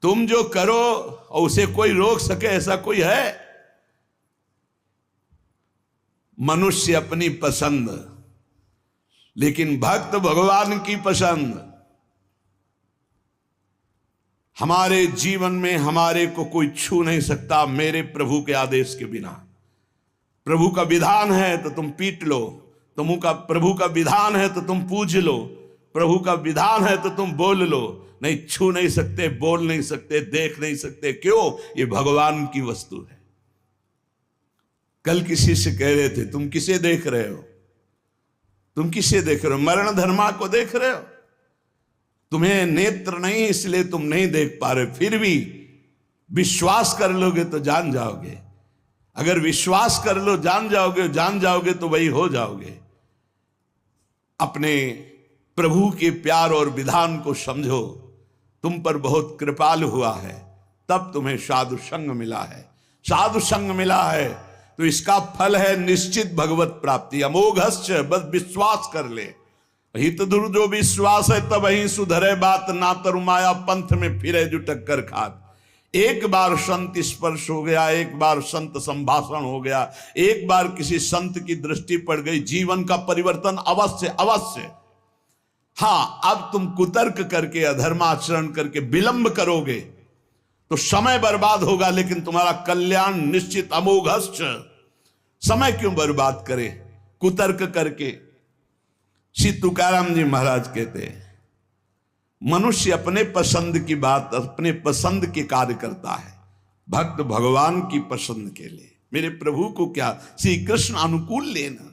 तुम जो करो और उसे कोई रोक सके ऐसा कोई है? मनुष्य अपनी पसंद, लेकिन भक्त भगवान की पसंद। हमारे जीवन में हमारे को कोई छू नहीं सकता मेरे प्रभु के आदेश के बिना। प्रभु का विधान है तो तुम पीट लो, प्रभु का विधान है तो तुम पूज लो, प्रभु का विधान है तो तुम बोल लो, नहीं छू नहीं सकते, बोल नहीं सकते, देख नहीं सकते। क्यों? ये भगवान की वस्तु है। कल किसी से कह रहे थे, तुम किसे देख रहे हो? तुम किसे देख रहे हो? मरण धर्मा को देख रहे हो? तुम्हें नेत्र नहीं इसलिए तुम नहीं देख पा रहे, फिर भी विश्वास कर लोगे तो जान जाओगे। अगर विश्वास कर लो जान जाओगे तो वही हो जाओगे। अपने प्रभु के प्यार और विधान को समझो। तुम पर बहुत कृपालु हुआ है, तब तुम्हें साधु संग मिला है। साधु संग मिला है तो इसका फल है निश्चित भगवत प्राप्ति। अमोघश्च, बस विश्वास कर ले। हित दुर जो विश्वास है तब ही सुधरे बात, ना तरुमाया पंथ में फिरे जो टक्कर खात। एक बार संत स्पर्श हो गया, एक बार संत संभाषण हो गया, एक बार किसी संत की दृष्टि पड़ गई, जीवन का परिवर्तन अवश्य अवश्य। हाँ, अब तुम कुतर्क करके अधर्माचरण करके विलंब करोगे तो समय बर्बाद होगा, लेकिन तुम्हारा कल्याण निश्चित। अमोघश्च, समय क्यों बर्बाद करे कुतर्क करके? श्री तुकाराम जी महाराज कहते हैं, मनुष्य अपने पसंद की बात, अपने पसंद के कार्य करता है, भक्त भगवान की पसंद के लिए। मेरे प्रभु को क्या श्री कृष्ण अनुकूल लेना,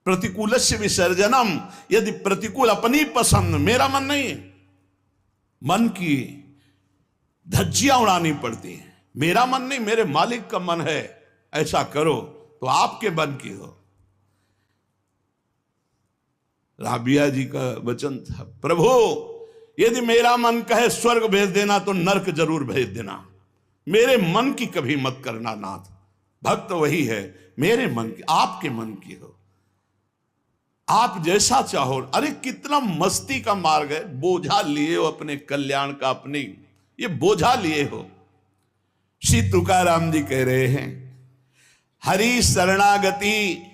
प्रतिकूलस्य विसर्जनम। यदि प्रतिकूल अपनी पसंद, मेरा मन नहीं, मन की धज्जियां उड़ानी पड़ती हैं। मेरा मन नहीं, मेरे मालिक का मन है, ऐसा करो तो आपके मन की हो। राबिया जी का वचन था, प्रभु यदि मेरा मन कहे स्वर्ग भेज देना तो नरक जरूर भेज देना, मेरे मन की कभी मत करना नाथ। भक्त वही है, मेरे मन की, आपके मन की हो, आप जैसा चाहो। अरे कितना मस्ती का मार्ग है, बोझा लिए हो अपने कल्याण का, अपने ये बोझा लिए हो। श्री तुकाराम जी कह रहे हैं, हरि शरणागति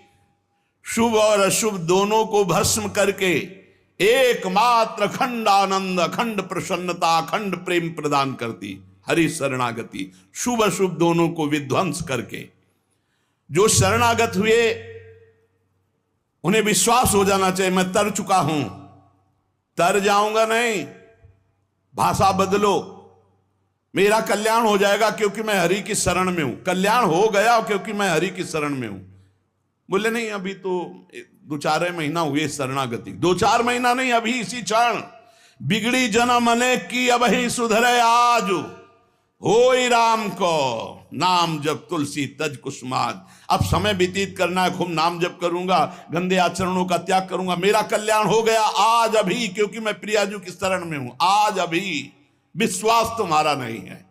शुभ और अशुभ दोनों को भस्म करके एकमात्र अखंड आनंद, अखंड प्रसन्नता, अखंड प्रेम प्रदान करती। हरि शरणागति शुभ अशुभ दोनों को विध्वंस करके, जो शरणागत हुए उन्हें विश्वास हो जाना चाहिए मैं तर चुका हूं, तर जाऊंगा नहीं, भाषा बदलो, मेरा कल्याण हो जाएगा क्योंकि मैं हरि की शरण में हूं। कल्याण हो गया क्योंकि मैं हरि की शरण में हूं। बोले नहीं, अभी तो 2-4 महीना हुए शरणागति, 2-4 महीना नहीं, अभी इसी क्षण। बिगड़ी जन्म अनेक की अब ही सुधरे आज, होई राम को नाम जब तुलसी तज कुसुमाद। अब समय व्यतीत करना है, खूब नाम जप करूंगा, गंदे आचरणों का त्याग करूंगा, मेरा कल्याण हो गया आज अभी, क्योंकि मैं प्रियाजू की शरण में हूं। आज अभी विश्वास तुम्हारा नहीं है,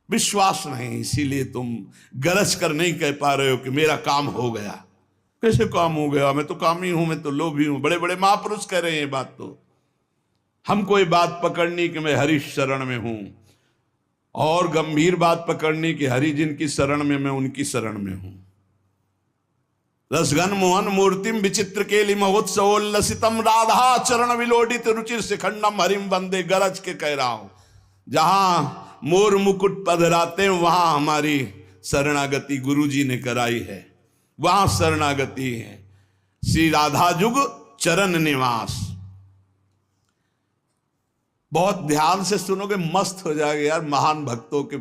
विश्वास नहीं, इसीलिए तुम गरज कर नहीं कह पा रहे हो कि मेरा काम हो गया। कैसे काम हो गया? मैं तो कामी हूं, मैं तो लोभी हूं। बड़े बड़े महापुरुष कह रहे हैं ये बात। तो हमको ये बात पकड़नी कि मैं हरि शरण में हूं, और गंभीर बात पकड़नी कि हरि जिनकी शरण में मैं उनकी शरण में हूं। रसघन मोहन मूर्तिम विचित्र केलि महोत्सवोल्लसितम राधा चरण विलोडित रुचिर शिखंडम हरिम वंदे। गरज के कह रहा हूं, जहां मोर मुकुट पधराते हैं वहां हमारी शरणागति गुरुजी ने कराई है, वहां शरणागति है। श्री राधा जुग चरण निवास। बहुत ध्यान से सुनोगे, मस्त हो जाएगा यार। महान भक्तों के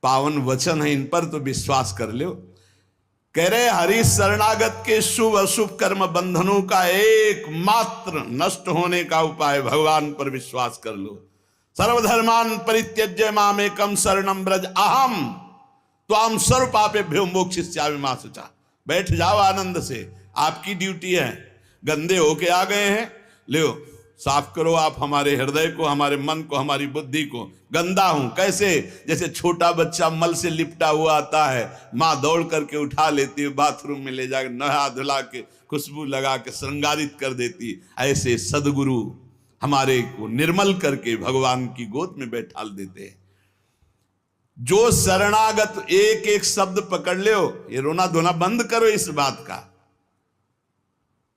पावन वचन है, इन पर तो विश्वास कर लो। कह रहे हरि शरणागत के शुभ अशुभ कर्म बंधनों का एकमात्र नष्ट होने का उपाय भगवान पर विश्वास कर लो। सर्वधर्मान परित्यज्य मामेकम शरणम ब्रज अहम त्वाम सर्व पापेभ्यो मोक्षयिष्यामि मा शुचा। बैठ जाओ आनंद से, आपकी ड्यूटी है। गंदे होके आ गए हैं, लो साफ करो आप हमारे हृदय को, हमारे मन को, हमारी बुद्धि को। गंदा हूं कैसे? जैसे छोटा बच्चा मल से लिपटा हुआ आता है, माँ दौड़ करके उठा लेती है, बाथरूम में ले जाकर नहा धुला के खुशबू लगा के श्रृंगारित कर देती। ऐसे सदगुरु हमारे को निर्मल करके भगवान की गोद में बैठाल देते हैं। जो शरणागत, एक एक शब्द पकड़ लो, ये रोना धोना बंद करो इस बात का।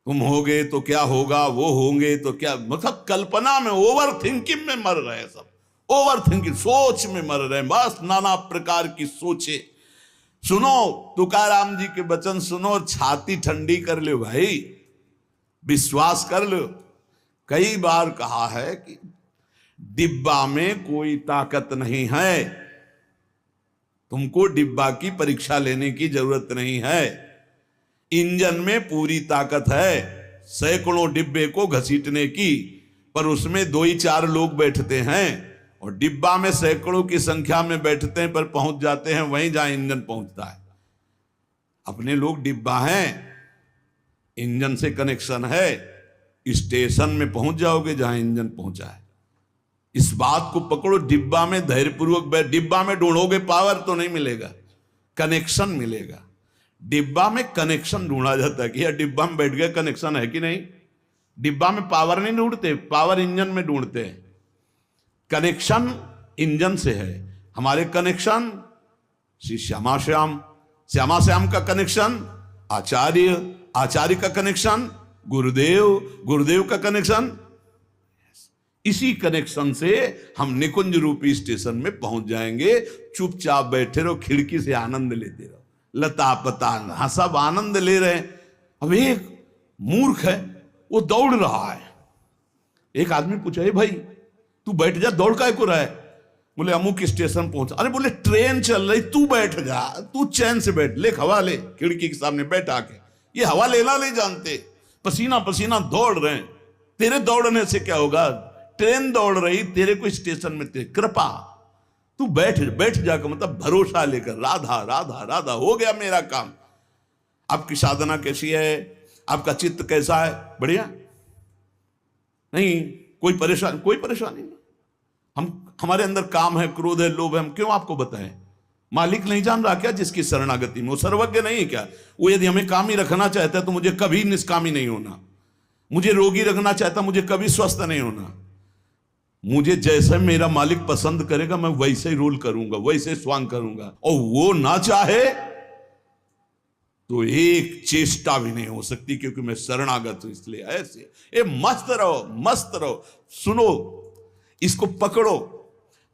तुम होगे तो क्या होगा, वो होंगे तो क्या, मतलब कल्पना में, ओवर थिंकिंग में मर रहे हैं सब, ओवर थिंकिंग, सोच में मर रहे हैं, बस नाना प्रकार की सोचे। सुनो तुकाराम जी के वचन सुनो और छाती ठंडी कर लो भाई, विश्वास कर लो। कई बार कहा है कि डिब्बा में कोई ताकत नहीं है, तुमको डिब्बा की परीक्षा लेने की जरूरत नहीं है, इंजन में पूरी ताकत है सैकड़ों डिब्बे को घसीटने की, पर उसमें 2 ही 4 लोग बैठते हैं, और डिब्बा में सैकड़ों की संख्या में बैठते हैं पर पहुंच जाते हैं वहीं जहां इंजन पहुंचता है। अपने लोग डिब्बा हैं, इंजन से कनेक्शन है, स्टेशन में पहुंच जाओगे जहां इंजन पहुंचा है। इस बात को पकड़ो, डिब्बा में धैर्यपूर्वक डिब्बा में ढूंढोगे पावर तो नहीं मिलेगा, कनेक्शन मिलेगा। डिब्बा में कनेक्शन ढूंढा जाता है कि यार डिब्बा में बैठ गए, कनेक्शन है कि नहीं। डिब्बा में पावर नहीं ढूंढते, पावर इंजन में ढूंढते हैं। कनेक्शन इंजन से है। हमारे कनेक्शन श्री श्यामा श्याम, श्यामा श्याम का कनेक्शन आचार्य, आचार्य का कनेक्शन गुरुदेव, गुरुदेव का कनेक्शन, इसी कनेक्शन से हम निकुंज रूपी स्टेशन में पहुंच जाएंगे। चुपचाप बैठे रहो, खिड़की से आनंद लेते रहो, लता पता हाँ सब आनंद ले रहे हैं। अब एक मूर्ख है, वो दौड़ रहा है। एक आदमी पूछा, भाई तू बैठ जा, दौड़ काहे को रहा है? बोले अमुक स्टेशन पहुंचा। अरे बोले ट्रेन चल रही, तू बैठ जा, तू चैन से बैठ, ले हवा ले, खिड़की के सामने बैठ आके। ये हवा लेना नहीं जानते, पसीना पसीना दौड़ रहे हैं। तेरे दौड़ने से क्या होगा? ट्रेन दौड़ रही, तेरे को स्टेशन में तेरे कृपा, तू बैठ बैठ जाकर, मतलब भरोसा लेकर, राधा राधा राधा, हो गया मेरा काम। आपकी साधना कैसी है? आपका चित्त कैसा है? बढ़िया? नहीं कोई परेशानी? कोई परेशानी नहीं। हमारे अंदर काम है, क्रोध है, लोभ है, हम क्यों आपको बताएं? मालिक नहीं जान रहा क्या जिसकी शरणागति में? वो सर्वज्ञ नहीं है क्या? वो यदि हमें कामी रखना चाहता है तो मुझे कभी निष्कामी नहीं होना, मुझे रोगी रखना चाहता मुझे कभी स्वस्थ नहीं होना। मुझे जैसे मेरा मालिक पसंद करेगा मैं वैसे ही रोल करूंगा, वैसे स्वांग करूंगा, और वो ना चाहे तो एक चेष्टा भी नहीं हो सकती, क्योंकि मैं शरणागत हूं। इसलिए ऐसे ये मस्त रहो, मस्त रहो। सुनो, इसको पकड़ो।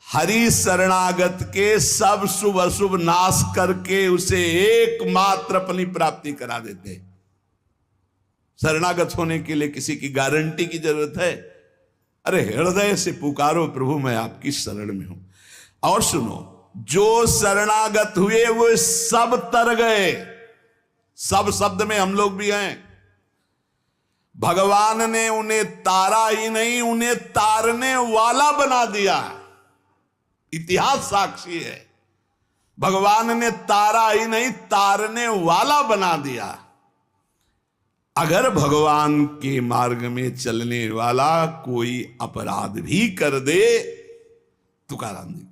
हरि शरणागत के सब शुभ अशुभ नाश करके उसे एकमात्र अपनी प्राप्ति करा देते। शरणागत होने के लिए किसी की गारंटी की जरूरत है? अरे हृदय से पुकारो, प्रभु मैं आपकी शरण में हूं। और सुनो, जो शरणागत हुए वो सब तर गए। सब शब्द में हम लोग भी हैं। भगवान ने उन्हें तारा ही नहीं, उन्हें तारने वाला बना दिया। इतिहास साक्षी है, भगवान ने तारा ही नहीं तारने वाला बना दिया। अगर भगवान के मार्ग में चलने वाला कोई अपराध भी कर दे, तुकाराम जी,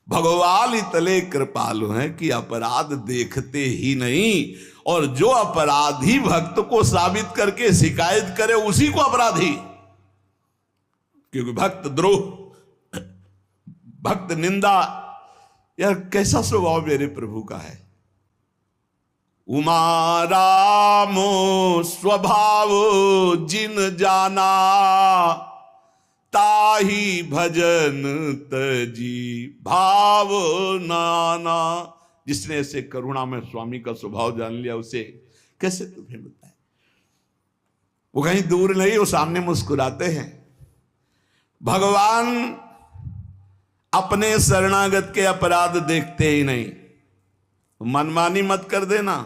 भगवान इतने कृपालु हैं कि अपराध देखते ही नहीं, और जो अपराधी भक्त को साबित करके शिकायत करे उसी को अपराधी। क्योंकि भक्त द्रोह, भक्त निंदा, यार कैसा स्वभाव मेरे प्रभु का है। उमा रामो स्वभाव जिन जाना, ताही भजन तजी भाव नाना। जिसने ऐसे करुणा में स्वामी का स्वभाव जान लिया, उसे कैसे तुम्हें बताएं? वो कहीं दूर नहीं, वो सामने मुस्कुराते हैं। भगवान अपने शरणागत के अपराध देखते ही नहीं। मनमानी मत कर देना।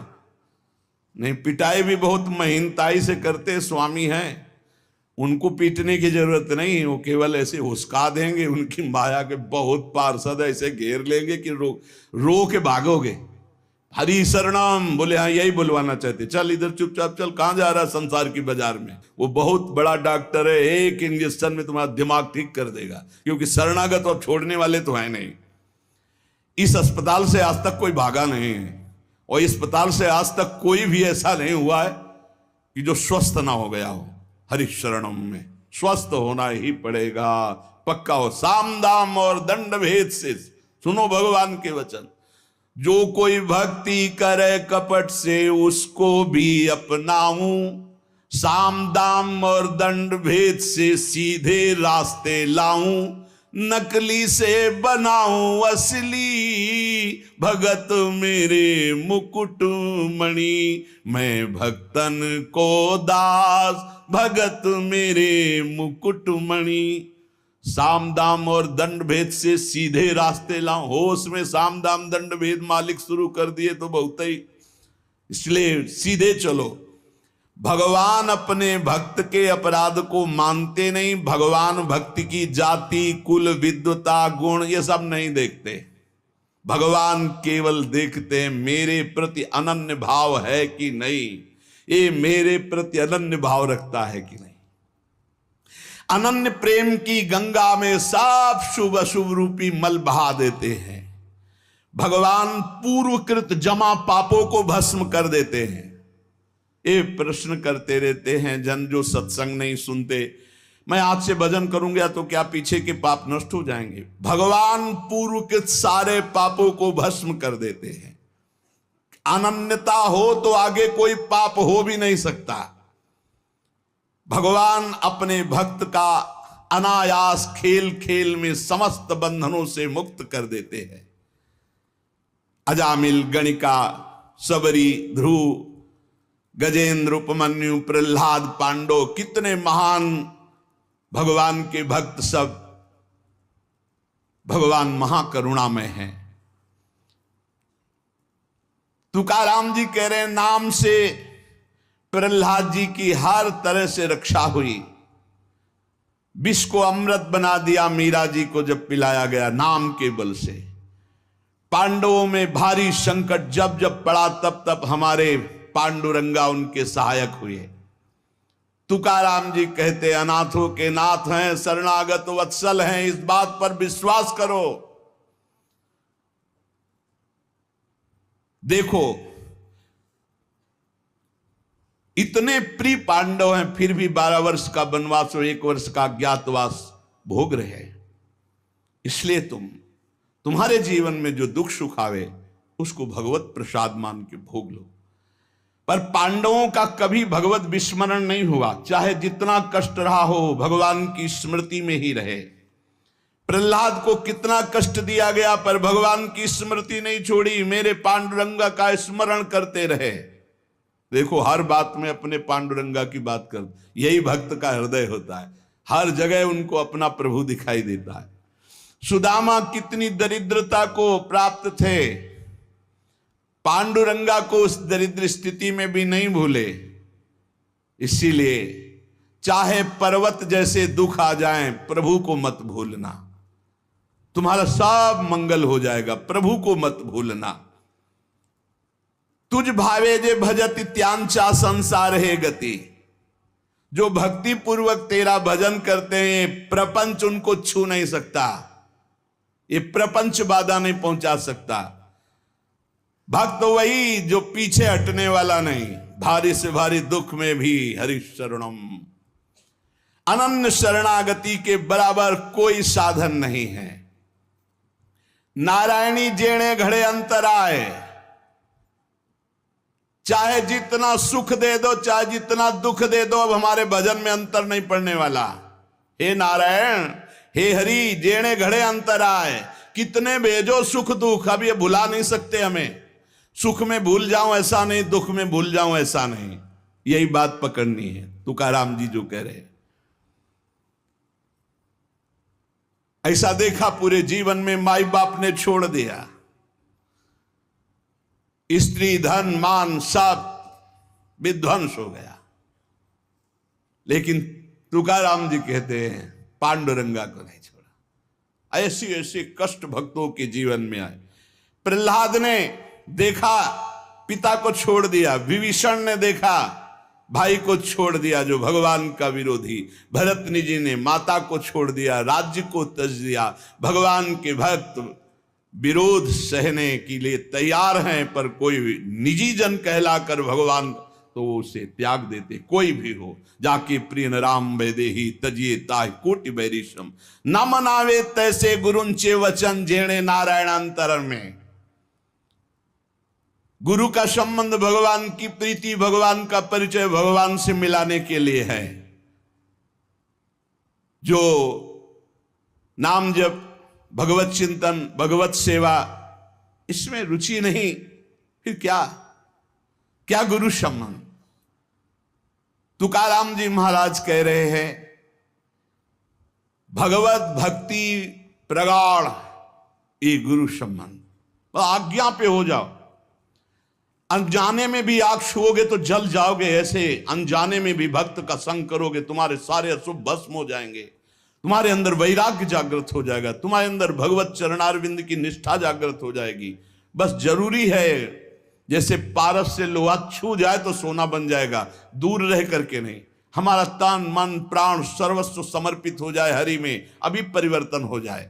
नहीं, पिटाई भी बहुत महीनताई से करते स्वामी हैं, उनको पीटने की जरूरत नहीं, वो केवल ऐसे हुस्का देंगे। उनकी माया के बहुत पार्षद ऐसे घेर लेंगे कि रो के भागोगे। हरि शरणम बोले, हाँ यही बुलवाना चाहते, चल इधर चुपचाप चल, कहां जा रहा है संसार की बाजार में। वो बहुत बड़ा डॉक्टर है, एक इंजेक्शन में तुम्हारा दिमाग ठीक कर देगा, क्योंकि शरणागत और छोड़ने वाले तो है नहीं। इस अस्पताल से आज तक कोई भागा नहीं है, और इस अस्पताल से आज तक कोई भी ऐसा नहीं हुआ है कि जो स्वस्थ ना हो गया हो। हरि शरणम में स्वस्थ होना ही पड़ेगा, पक्का हो। साम दाम और दंड भेद से सुनो भगवान के वचन, जो कोई भक्ति करे कपट से उसको भी अपनाऊं, साम दाम और दंड भेद से सीधे रास्ते लाऊं, नकली से बनाऊं असली, भगत मेरे मुकुट मणि, मैं भक्तन को दास, भगत मेरे मुकुट मणि। साम दाम और दंड भेद से सीधे रास्ते लाऊं, होश में साम दाम दंड भेद मालिक शुरू कर दिए तो बहुत ही, इसलिए सीधे चलो। भगवान अपने भक्त के अपराध को मानते नहीं, भगवान भक्ति की जाति कुल विद्वता गुण ये सब नहीं देखते। भगवान केवल देखते हैं मेरे प्रति अनन्य भाव है कि नहीं, ये मेरे प्रति अनन्य भाव रखता है कि नहीं। अनन्य प्रेम की गंगा में सब शुभ अशुभ रूपी मल बहा देते हैं। भगवान पूर्वकृत जमा पापों को भस्म कर देते हैं। ये प्रश्न करते रहते हैं जन जो सत्संग नहीं सुनते, मैं आज से भजन करूंगा तो क्या पीछे के पाप नष्ट हो जाएंगे? भगवान पूर्वकृत सारे पापों को भस्म कर देते हैं। अनन्यता हो तो आगे कोई पाप हो भी नहीं सकता। भगवान अपने भक्त का अनायास खेल खेल में समस्त बंधनों से मुक्त कर देते हैं। अजामिल, गणिका, सबरी, ध्रुव, गजेंद्र, उपमन्यु, प्रहलाद, पांडव, कितने महान भगवान के भक्त, सब भगवान महाकरुणामय हैं। तुकाराम जी कह रहे हैं नाम से प्रहलाद जी की हर तरह से रक्षा हुई। विष को अमृत बना दिया मीरा जी को जब पिलाया गया नाम के बल से। पांडवों में भारी संकट जब जब पड़ा तब तब हमारे पांडुरंगा उनके सहायक हुए। तुकाराम जी कहते अनाथों के नाथ हैं, शरणागत वत्सल हैं, इस बात पर विश्वास करो। देखो इतने प्रिय पांडव हैं फिर भी 12 वर्ष का वनवास और 1 वर्ष का अज्ञातवास भोग रहे हैं। इसलिए तुम्हारे जीवन में जो दुख सुख आवे उसको भगवत प्रसाद मान के भोग लो। पर पांडवों का कभी भगवत विस्मरण नहीं हुआ, चाहे जितना कष्ट रहा हो भगवान की स्मृति में ही रहे। प्रहलाद को कितना कष्ट दिया गया पर भगवान की स्मृति नहीं छोड़ी, मेरे पांडुरंगा का स्मरण करते रहे। देखो हर बात में अपने पांडुरंगा की बात कर, यही भक्त का हृदय होता है। हर जगह उनको अपना प्रभु दिखाई देता है। सुदामा कितनी दरिद्रता को प्राप्त थे, पांडुरंगा को उस दरिद्र स्थिति में भी नहीं भूले। इसीलिए चाहे पर्वत जैसे दुख आ जाएं, प्रभु को मत भूलना, तुम्हारा सब मंगल हो जाएगा। प्रभु को मत भूलना। तुझ भावे जे भजति त्यांचा संसार है गति। जो भक्ति पूर्वक तेरा भजन करते हैं प्रपंच उनको छू नहीं सकता, ये प्रपंच बाधा नहीं पहुंचा सकता। भक्त वही जो पीछे हटने वाला नहीं, भारी से भारी दुख में भी हरि शरणम। अनन्य शरणागति के बराबर कोई साधन नहीं है। नारायणी जेणे घड़े अंतराय, चाहे जितना सुख दे दो चाहे जितना दुख दे दो, अब हमारे भजन में अंतर नहीं पड़ने वाला। हे नारायण, हे हरि, जेणे घड़े अंतराय, कितने भेजो सुख दुख, अब ये भुला नहीं सकते हमें। सुख में भूल जाऊं ऐसा नहीं, दुख में भूल जाऊं ऐसा नहीं, यही बात पकड़नी है। तुकाराम जी जो कह रहे, ऐसा देखा पूरे जीवन में माई बाप ने छोड़ दिया, स्त्री धन मान सब विध्वंस हो गया, लेकिन तुकाराम जी कहते हैं पांडुरंगा को नहीं छोड़ा। ऐसी ऐसी कष्ट भक्तों के जीवन में आए। प्रहलाद ने देखा पिता को छोड़ दिया, विभीषण ने देखा भाई को छोड़ दिया जो भगवान का विरोधी, भरतनी जी ने माता को छोड़ दिया, राज्य को त्यज दिया। भगवान के भक्त विरोध सहने के लिए तैयार हैं, पर कोई निजी जन कहलाकर भगवान तो वो उसे त्याग देते, कोई भी हो। जाके प्रिय राम वैदेही तजिए ताहि कोटि बैरिशम, न मनावे तैसे गुरुंचे वचन जेणे नारायणांतर में। गुरु का संबंध भगवान की प्रीति, भगवान का परिचय भगवान से मिलाने के लिए है। जो नाम जप, भगवत चिंतन, भगवत सेवा, इसमें रुचि नहीं, फिर क्या गुरु संबंध। तुकाराम जी महाराज कह रहे हैं, भगवत भक्ति प्रगाढ़ ये गुरु संबंध। आज्ञा पे हो जाओ, अनजाने में भी आग छुओगे तो जल जाओगे, ऐसे अनजाने में भी भक्त का संग करोगे, तुम्हारे सारे अशुभ भस्म हो जाएंगे, तुम्हारे अंदर वैराग्य जागृत हो जाएगा, तुम्हारे अंदर भगवत चरणारविंद की निष्ठा जागृत हो जाएगी। बस जरूरी है, जैसे पारस से लोहा छू जाए तो सोना बन जाएगा, दूर रह करके नहीं। हमारा तन मन प्राण सर्वस्व समर्पित हो जाए हरि में, अभी परिवर्तन हो जाए।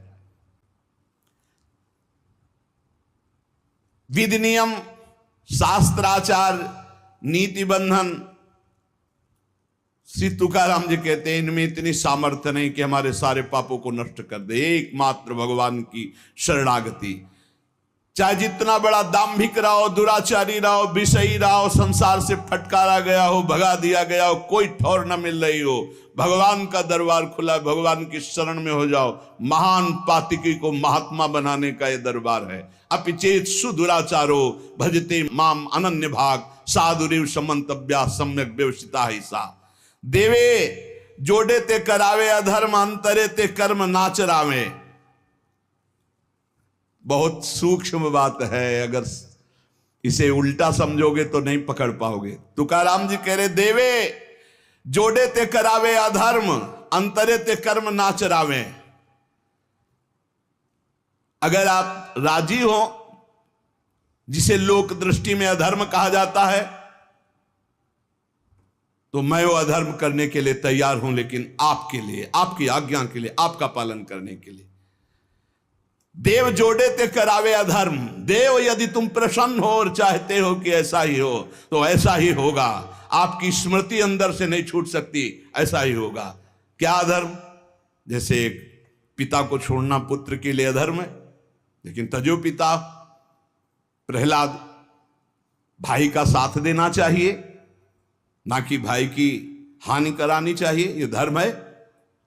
विधि नियम शास्त्राचार नीति बंधन, श्री तुकाराम जी कहते हैं इनमें इतनी सामर्थ्य नहीं कि हमारे सारे पापों को नष्ट कर दे। एकमात्र भगवान की शरणागति, चाहे जितना बड़ा दाम्भिक रहा हो, दुराचारी रहा हो, विषयी रहा हो, संसार से फटकारा गया हो, भगा दिया गया हो, कोई ठौर न मिल रही हो, भगवान का दरबार खुला, भगवान की शरण में हो जाओ। महान पातिकी को महात्मा बनाने का यह दरबार है। अपिचेत सुदुराचारो भजते माम अनन्य भाग, साधुरिव समंतव्या सम्यक व्यवसिता ही सा। देवे जोड़े ते करावे अधर्म, अंतरे ते कर्म नाचरावे। बहुत सूक्ष्म बात है, अगर इसे उल्टा समझोगे तो नहीं पकड़ पाओगे। तुकाराम जी कह रहे, देवे जोड़े ते करावे अधर्म, अंतरे ते कर्म नाचरावे। अगर आप राजी हो, जिसे लोक दृष्टि में अधर्म कहा जाता है, तो मैं वो अधर्म करने के लिए तैयार हूं, लेकिन आपके लिए, आपकी आज्ञा के लिए, आपका पालन करने के लिए। देव जोड़े ते करावे अधर्म। देव यदि तुम प्रसन्न हो और चाहते हो कि ऐसा ही हो, तो ऐसा ही होगा। आपकी स्मृति अंदर से नहीं छूट सकती, ऐसा ही होगा। क्या अधर्म? जैसे एक पिता को छोड़ना पुत्र के लिए अधर्म है, लेकिन तजो पिता प्रहलाद, भाई का साथ देना चाहिए, ना कि भाई की हानि करानी चाहिए, यह धर्म है।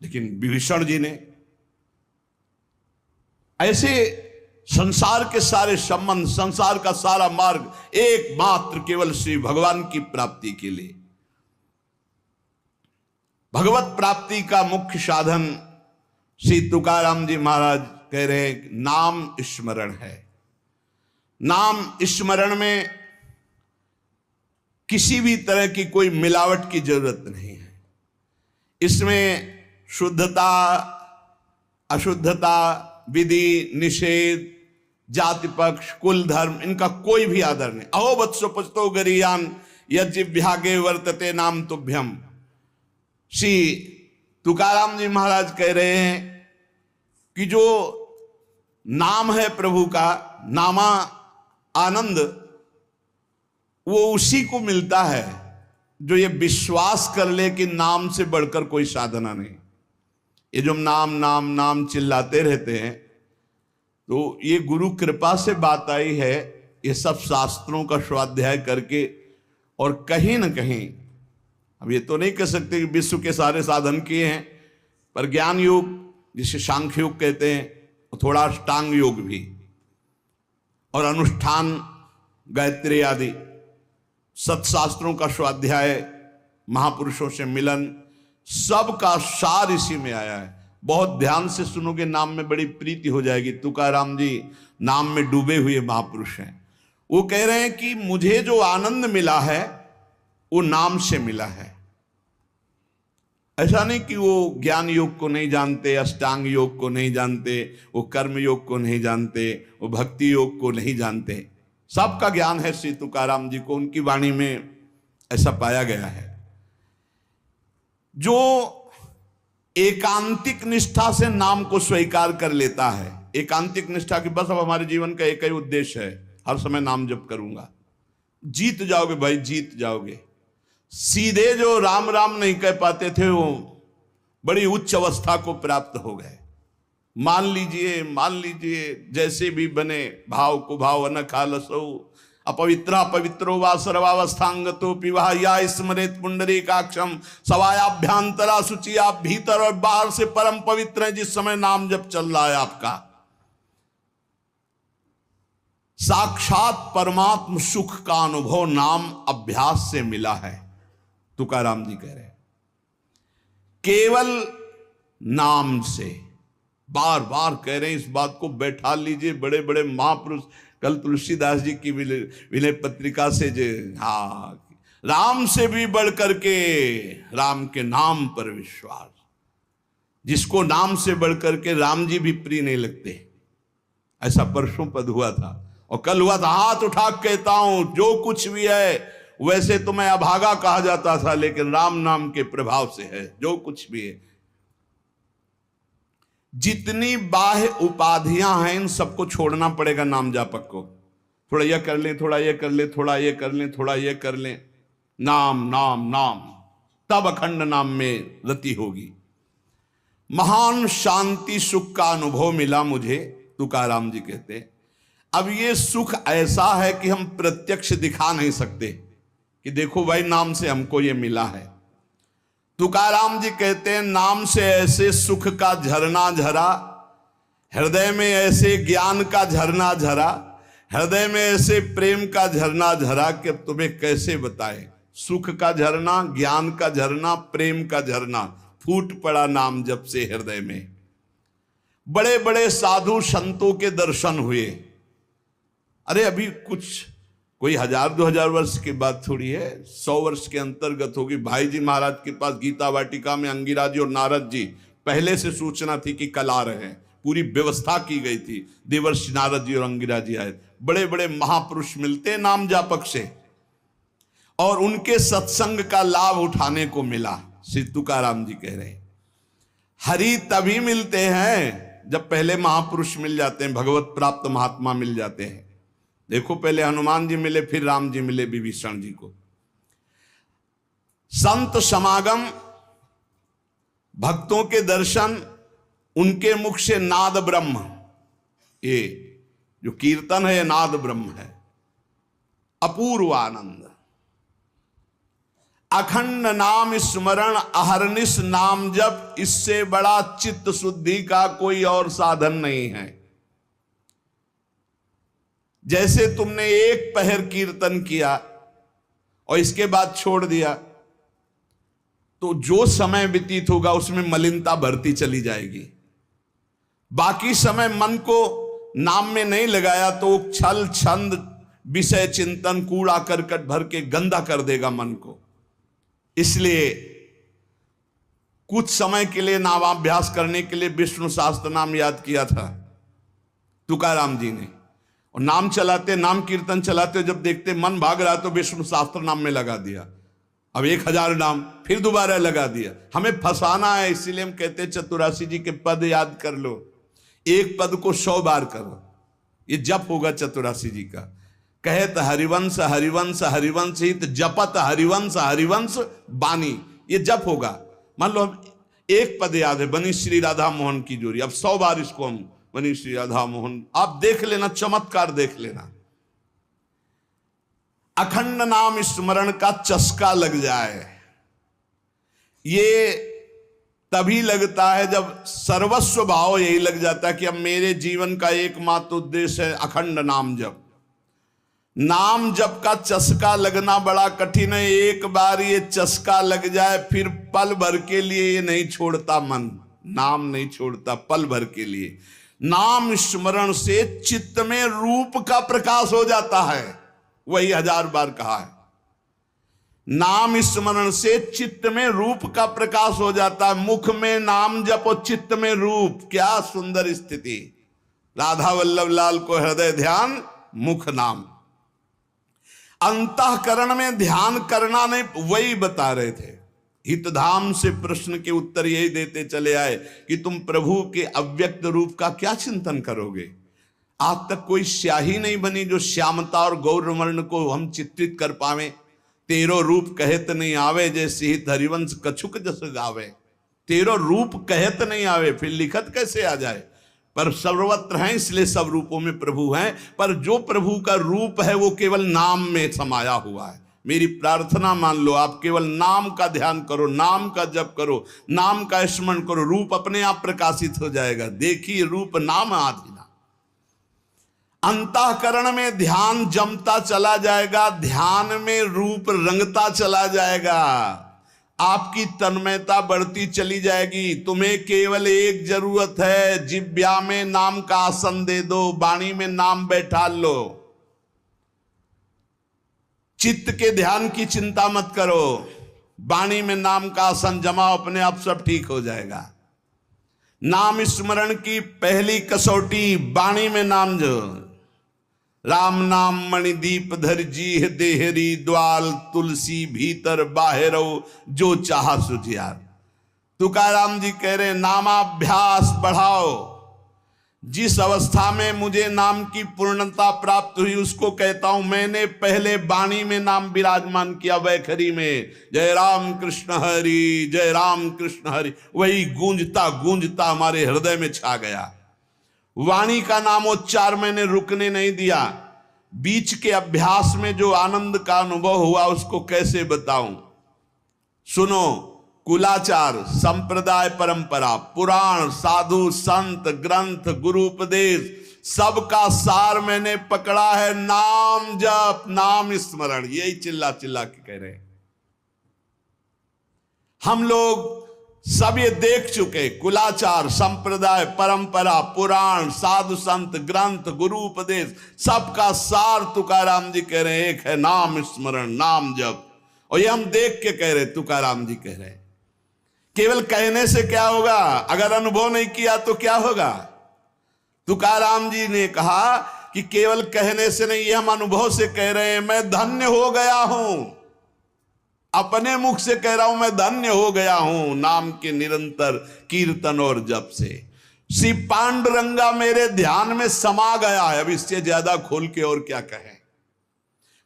लेकिन विभीषण जी ने ऐसे संसार के सारे संबंध, संसार का सारा मार्ग एकमात्र केवल श्री भगवान की प्राप्ति के लिए। भगवत प्राप्ति का मुख्य साधन श्री तुकाराम जी महाराज कह रहे हैं, नाम स्मरण है। नाम स्मरण में किसी भी तरह की कोई मिलावट की जरूरत नहीं है। इसमें शुद्धता, अशुद्धता, विधि निषेध, जाति पक्ष, कुल धर्म, इनका कोई भी आदर नहीं। अहो वत्सो पचतो गरियान यज्ञ विहागे वर्तते नाम तुभ्यम। श्री तुकाराम जी महाराज कह रहे हैं कि जो नाम है प्रभु का, नामा आनंद, वो उसी को मिलता है जो ये विश्वास कर ले कि नाम से बढ़कर कोई साधना नहीं। ये जो नाम नाम नाम चिल्लाते रहते हैं, तो ये गुरु कृपा से बात आई है। ये सब शास्त्रों का स्वाध्याय करके, और कहीं ना कहीं, अब ये तो नहीं कह सकते कि विश्व के सारे साधन किए हैं, पर ज्ञान योग जिसे सांख्य योग कहते हैं, थोड़ा अष्टांग योग भी, और अनुष्ठान, गायत्री आदि सत्शास्त्रों का स्वाध्याय, महापुरुषों से मिलन, सबका सार इसी में आया है। बहुत ध्यान से सुनोगे, नाम में बड़ी प्रीति हो जाएगी। तुकाराम जी नाम में डूबे हुए महापुरुष हैं। वो कह रहे हैं कि मुझे जो आनंद मिला है वो नाम से मिला है। ऐसा नहीं कि वो ज्ञान योग को नहीं जानते, अष्टांग योग को नहीं जानते, वो कर्म योग को नहीं जानते, वो भक्ति योग को नहीं जानते। सबका ज्ञान है श्री तुकाराम जी को, उनकी वाणी में ऐसा पाया गया है। जो एकांतिक निष्ठा से नाम को स्वीकार कर लेता है, एकांतिक निष्ठा की बस अब हमारे जीवन का एक ही उद्देश्य है, हर समय नाम जप करूंगा, जीत जाओगे भाई, जीत जाओगे। सीधे जो राम राम नहीं कह पाते थे वो बड़ी उच्च अवस्था को प्राप्त हो गए। मान लीजिए जैसे भी बने भाव कुभाव न खालसो अपवित्रा पवित्रो वा सर्वावस्थांगतो पिवा या स्मरेत पुंडरीकाक्षम सवायाभ्यांतरा शुचि। आप भीतर और बाहर से परम पवित्र हैं जिस समय नाम जब चल रहा है आपका। साक्षात परमात्म सुख का अनुभव नाम अभ्यास से मिला है। तुकाराम जी कह रहे हैं केवल नाम से, बार बार कह रहे हैं इस बात को बैठा लीजिए। बड़े बड़े महापुरुष, कल तुलसीदास जी की विनय पत्रिका से जो राम से भी बढ़ करके राम के नाम पर विश्वास, जिसको नाम से बढ़ करके राम जी भी प्रिय नहीं लगते। ऐसा परसों पद हुआ था और कल हुआ था। हाथ उठा कहता हूं जो कुछ भी है, वैसे तो मैं अभागा कहा जाता था, लेकिन राम नाम के प्रभाव से है जो कुछ भी है। जितनी बाह्य उपाधियां हैं इन सबको छोड़ना पड़ेगा नाम जापक को। थोड़ा यह कर लें, थोड़ा यह कर लें, थोड़ा यह कर लें, थोड़ा यह कर लें, नाम नाम नाम, तब अखंड नाम में रति होगी। महान शांति सुख का अनुभव मिला मुझे, तुकाराम जी कहते। अब ये सुख ऐसा है कि हम प्रत्यक्ष दिखा नहीं सकते कि देखो भाई नाम से हमको ये मिला है। तुकाराम जी कहते हैं नाम से ऐसे सुख का झरना झरा, हृदय में ऐसे ज्ञान का झरना झरा, हृदय में ऐसे प्रेम का झरना झरा कि अब तुम्हें कैसे बताएं। सुख का झरना, ज्ञान का झरना, प्रेम का झरना फूट पड़ा नाम जब से हृदय में। बड़े बड़े साधु संतों के दर्शन हुए। अरे अभी कुछ कोई 1000-2000 वर्ष की बात थोड़ी है, 100 वर्ष के अंतर्गत होगी। भाई जी महाराज के पास गीता वाटिका में अंगिरा जी और नारद जी, पहले से सूचना थी कि कल आ रहे हैं, पूरी व्यवस्था की गई थी। देवर्षि नारद जी और अंगिरा जी आए। बड़े बड़े महापुरुष मिलते नाम जापक से और उनके सत्संग का लाभ उठाने को मिला। श्री तुकाराम जी कह रहे हैं हरि तभी मिलते हैं जब पहले महापुरुष मिल जाते हैं, भगवत प्राप्त महात्मा मिल जाते हैं। देखो पहले हनुमान जी मिले, फिर राम जी मिले विभीषण जी को। संत समागम, भक्तों के दर्शन, उनके मुख से नाद ब्रह्म, ये जो कीर्तन है ये नाद ब्रह्म है। अपूर्व आनंद, अखंड नाम स्मरण, अहरनिश नाम जप, इससे बड़ा चित्त शुद्धि का कोई और साधन नहीं है। जैसे तुमने एक पहर कीर्तन किया और इसके बाद छोड़ दिया तो जो समय व्यतीत होगा उसमें मलिनता बढ़ती चली जाएगी। बाकी समय मन को नाम में नहीं लगाया तो छल छंद विषय चिंतन कूड़ा करकट भर के गंदा कर देगा मन को। इसलिए कुछ समय के लिए नामाभ्यास करने के लिए विष्णु शास्त्र नाम याद किया था तुकाराम जी ने, और नाम चलाते, नाम कीर्तन चलाते, जब देखते मन भाग रहा तो विष्णु शास्त्र नाम में लगा दिया। अब 1000 नाम फिर दोबारा लगा दिया। हमें फंसाना है, इसीलिए हम कहते हैं चतुरासी जी के पद याद कर लो, एक पद को 100 बार करो, ये जप होगा चतुरासी जी का। कहत हरिवंश हरिवंश हरिवंश हित, जपत हरिवंश हरिवंश बानी, ये जप होगा। मान लो एक पद याद है, बनी श्री राधा मोहन की जोड़ी, अब 100 बार इसको हम बनी श्री राधा मोहन, आप देख लेना, चमत्कार देख लेना। अखंड नाम स्मरण का चस्का लग जाए, ये तभी लगता है जब सर्वस्व भाव यही लग जाता है कि अब मेरे जीवन का एकमात्र उद्देश्य है अखंड नाम जप। नाम जप का चस्का लगना बड़ा कठिन है। एक बार ये चस्का लग जाए फिर पल भर के लिए ये नहीं छोड़ता मन, नाम नहीं छोड़ता पल भर के लिए। नाम स्मरण से चित्त में रूप का प्रकाश हो जाता है, वही 1000 बार कहा है। नाम स्मरण से चित्त में रूप का प्रकाश हो जाता है। मुख में नाम जप और चित्त में रूप, क्या सुंदर स्थिति। राधा वल्लभ लाल को हृदय ध्यान, मुख नाम। अंतःकरण में ध्यान करना नहीं, वही बता रहे थे। हितधाम से प्रश्न के उत्तर यही देते चले आए कि तुम प्रभु के अव्यक्त रूप का क्या चिंतन करोगे। आज तक कोई स्याही नहीं बनी जो श्यामता और गौरवर्ण को हम चित्रित कर पावे। तेरो रूप कहत नहीं आवे, जैसे ही हरिवंश कछुक जस गावे। तेरो रूप कहत नहीं आवे, फिर लिखत कैसे आ जाए? पर सर्वत्र हैं, इसलिए सब रूपों में प्रभु हैं। पर जो प्रभु का रूप है वो केवल नाम में समाया हुआ है। मेरी प्रार्थना मान लो, आप केवल नाम का ध्यान करो, नाम का जप करो, नाम का स्मरण करो, रूप अपने आप प्रकाशित हो जाएगा। देखिए रूप नाम आधीना। अंतःकरण में ध्यान जमता चला जाएगा, ध्यान में रूप रंगता चला जाएगा, आपकी तन्मयता बढ़ती चली जाएगी। तुम्हें केवल एक जरूरत है, जिह्वा में नाम का आसन दे दो, वाणी में नाम बैठा लो। चित्त के ध्यान की चिंता मत करो, वाणी में नाम का आसन जमाओ, अपने आप सब ठीक हो जाएगा। नाम स्मरण की पहली कसौटी वाणी में नाम जो, राम नाम मणिदीप धर जीह देहरी, द्वाल तुलसी भीतर बाहरो, जो चाहा सुझियार। तुकाराम जी कह रहे नामाभ्यास बढ़ाओ। जिस अवस्था में मुझे नाम की पूर्णता प्राप्त हुई उसको कहता हूं मैंने पहले वाणी में नाम विराजमान किया, वैखरी में जय राम कृष्ण हरि, जय राम कृष्ण हरि, वही गूंजता गूंजता हमारे हृदय में छा गया। वाणी का नामोच्चार मैंने रुकने नहीं दिया। बीच के अभ्यास में जो आनंद का अनुभव हुआ उसको कैसे बताऊं? सुनो, कुलाचार, संप्रदाय, परंपरा, पुराण, साधु, संत, ग्रंथ, गुरु उपदेश, सबका सार मैंने पकड़ा है। नाम जप, नाम स्मरण, यही चिल्ला चिल्ला के कह रहे हैं। हम लोग सब ये देख चुके, कुलाचार, संप्रदाय, परंपरा, पुराण, साधु संत, ग्रंथ, गुरु उपदेश, सबका सार तुकाराम जी कह रहे हैं एक है नाम स्मरण, नाम जप। और ये हम देख के कह रहे, तुकाराम जी कह रहे। केवल कहने से क्या होगा? अगर अनुभव नहीं किया तो क्या होगा? तुकाराम जी ने कहा कि केवल कहने से नहीं, ये हम अनुभव से कह रहे हैं। मैं धन्य हो गया हूं, अपने मुख से कह रहा हूं, मैं धन्य हो गया हूं नाम के निरंतर कीर्तन और जप से। श्री पांडुरंगा मेरे ध्यान में समा गया है। अब इससे ज्यादा खोल के और क्या कहें?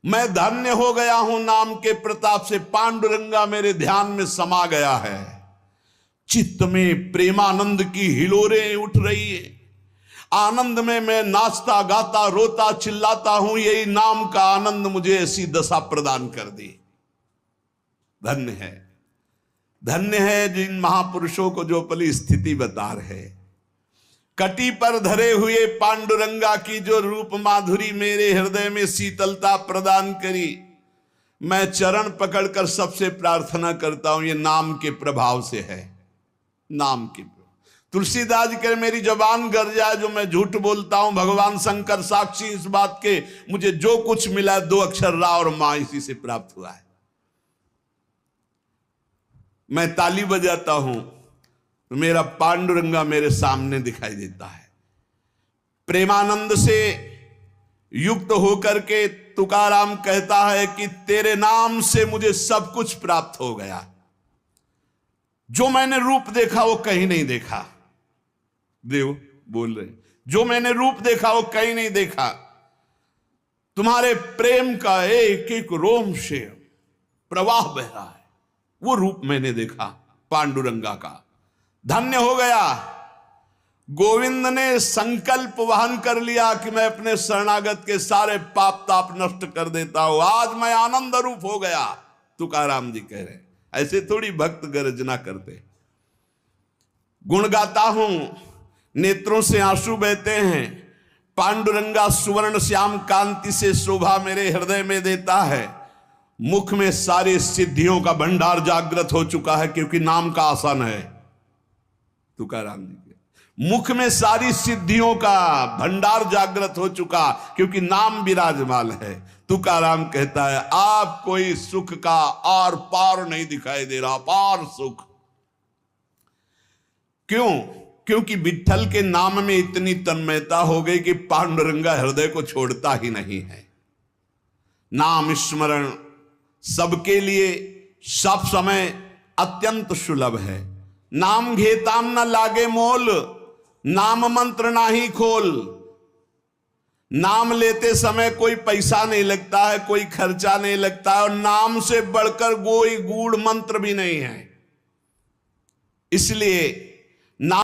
मैं धन्य हो गया हूं नाम के प्रताप से, पांडुरंगा मेरे ध्यान में समा गया है। चित्त में प्रेमानंद की हिलोरें उठ रही है। आनंद में मैं नाचता गाता रोता चिल्लाता हूं। यही नाम का आनंद मुझे ऐसी दशा प्रदान कर दी। धन्य है, धन्य है जिन महापुरुषों को जो अपनी स्थिति बता रहे। कटी पर धरे हुए पांडुरंगा की जो रूप माधुरी मेरे हृदय में शीतलता प्रदान करी। मैं चरण पकड़कर सबसे प्रार्थना करता हूं, ये नाम के प्रभाव से है। नाम के तुलसीदास जी कह मेरी जबान गर जाए जो मैं झूठ बोलता हूं, भगवान शंकर साक्षी इस बात के, मुझे जो कुछ मिला 2 अक्षर रा और मां इसी से प्राप्त हुआ है। मैं ताली बजाता हूं तो मेरा पांडुरंगा मेरे सामने दिखाई देता है। प्रेमानंद से युक्त होकर के तुकाराम कहता है कि तेरे नाम से मुझे सब कुछ प्राप्त हो गया। जो मैंने रूप देखा वो कहीं नहीं देखा। देव बोल रहे, जो मैंने रूप देखा वो कहीं नहीं देखा। तुम्हारे प्रेम का एक एक रोम से प्रवाह बह रहा है, वो रूप मैंने देखा पांडुरंगा का। धन्य हो गया। गोविंद ने संकल्प वहन कर लिया कि मैं अपने शरणागत के सारे पाप ताप नष्ट कर देता हूं। आज मैं आनंद रूप हो गया, तुकाराम जी कह रहे। ऐसे थोड़ी भक्त गर्जना करते। गुण गाता हूं, नेत्रों से आंसू बहते हैं। पांडुरंगा सुवर्ण श्याम कांति से शोभा मेरे हृदय में देता है। मुख में सारी सिद्धियों का भंडार जागृत हो चुका है, क्योंकि नाम का आसन है। तुकाराम जी के मुख में सारी सिद्धियों का भंडार जागृत हो चुका, क्योंकि नाम विराजमान है। तुकाराम कहता है आप कोई सुख का आर पार नहीं दिखाई दे रहा, पार सुख। क्यों? क्योंकि विठ्ठल के नाम में इतनी तन्मयता हो गई कि पांडुरंगा हृदय को छोड़ता ही नहीं है। नाम स्मरण सबके लिए सब समय अत्यंत सुलभ है। नाम घेताम न लागे मोल, नाम मंत्र नाही खोल। नाम लेते समय कोई पैसा नहीं लगता है, कोई खर्चा नहीं लगता है, और नाम से बढ़कर कोई गूढ़ मंत्र भी नहीं है। इसलिए नाम